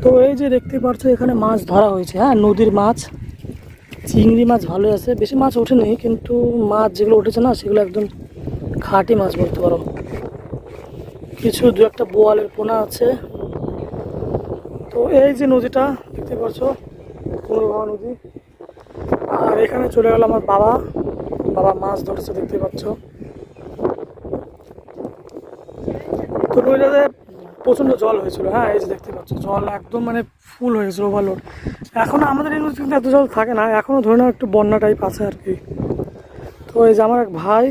তো এই যে দেখতে পাচ্ছ এখানে মাছ ধরা হয়েছে, হ্যাঁ নদীর মাছ, চিংড়ি মাছ ভালো আছে, বেশি মাছ ওঠেনি কিন্তু মাছ যেগুলো উঠেছে না সেগুলো একদম খাঁটি মাছ বলতে পারো। কিছু দু একটা বোয়ালের পোনা আছে। তো এই যে নদীটা দেখতে পাচ্ছ কুমিরবাহা নদী, আর এখানে চলে গেল আমার বাবা, বাবা মাছ ধরছে দেখতে পাচ্ছ। তো নদীটাতে প্রচণ্ড জল হয়েছিল, হ্যাঁ এই যে দেখতে পাচ্ছ জল একদম মানে ফুল হয়ে গেছিলো, ওভারলোড। এখনও আমাদের এই নদীতে কিন্তু এত জল থাকে না, এখনও ধরে নাও একটু বন্যা টাইপ আছে আর কি। তো এই যে আমার এক ভাই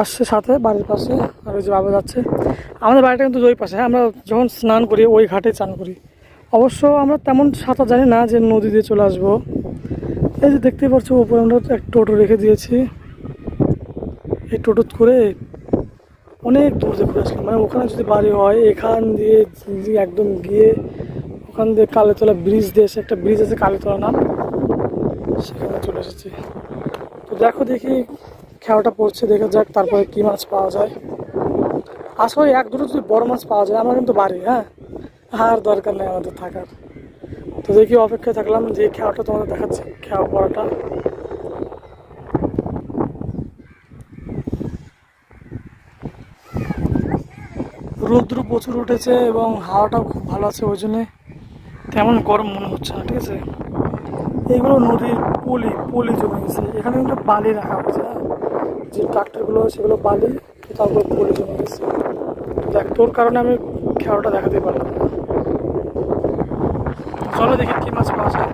আসছে সাথে বাড়ির পাশে, আর ওই যে বাবা যাচ্ছে। আমাদের বাড়িটা কিন্তু ওই পাশে, হ্যাঁ আমরা যখন স্নান করি ওই ঘাটে চান করি। অবশ্য আমরা তেমন সাঁতার জানি না যে নদী দিয়ে চলে আসবো। এই যে দেখতে পাচ্ছ ওপরে আমরা এক টোটো রেখে দিয়েছি, এই টোটো করে অনেক দূর দিয়ে ঘুরে আসলাম। মানে ওখানে যদি বাড়ি হয় এখান দিয়ে একদম গিয়ে ওখান দিয়ে কালীতলা ব্রিজ দিয়ে এসে, একটা ব্রিজ আছে কালীতলা নাম, সেখানে চলে এসেছি। তো দেখো দেখি খেয়াটা পড়ছে, দেখা যাক তারপরে কি মাছ পাওয়া যায়। আসলে এক দুটো যদি বড় মাছ পাওয়া যায় আমরা কিন্তু বাড়ি, হ্যাঁ আর দরকার নেই আমাদের থাকার। তো দেখি অপেক্ষায় থাকলাম যে খেয়াটা তোমাদের দেখাচ্ছি, খেয়া পড়াটা। রৌদ্র প্রচুর উঠেছে এবং হাওয়াটাও খুব ভালো আছে, ওই জন্যে তেমন গরম মনে হচ্ছে না, ঠিক আছে। এইগুলো নদীর পলি পলি জমে গেছে, এখানে কিন্তু বালি রাখা হয়েছে, হ্যাঁ যে ট্রাক্টরগুলো সেগুলো বালি, তারপর পলি জমে গেছে। দেখ তোর কারণে আমি খেয়াটা দেখাতে পারলাম না। চলো দেখি কি মাছ পাওয়া যায়।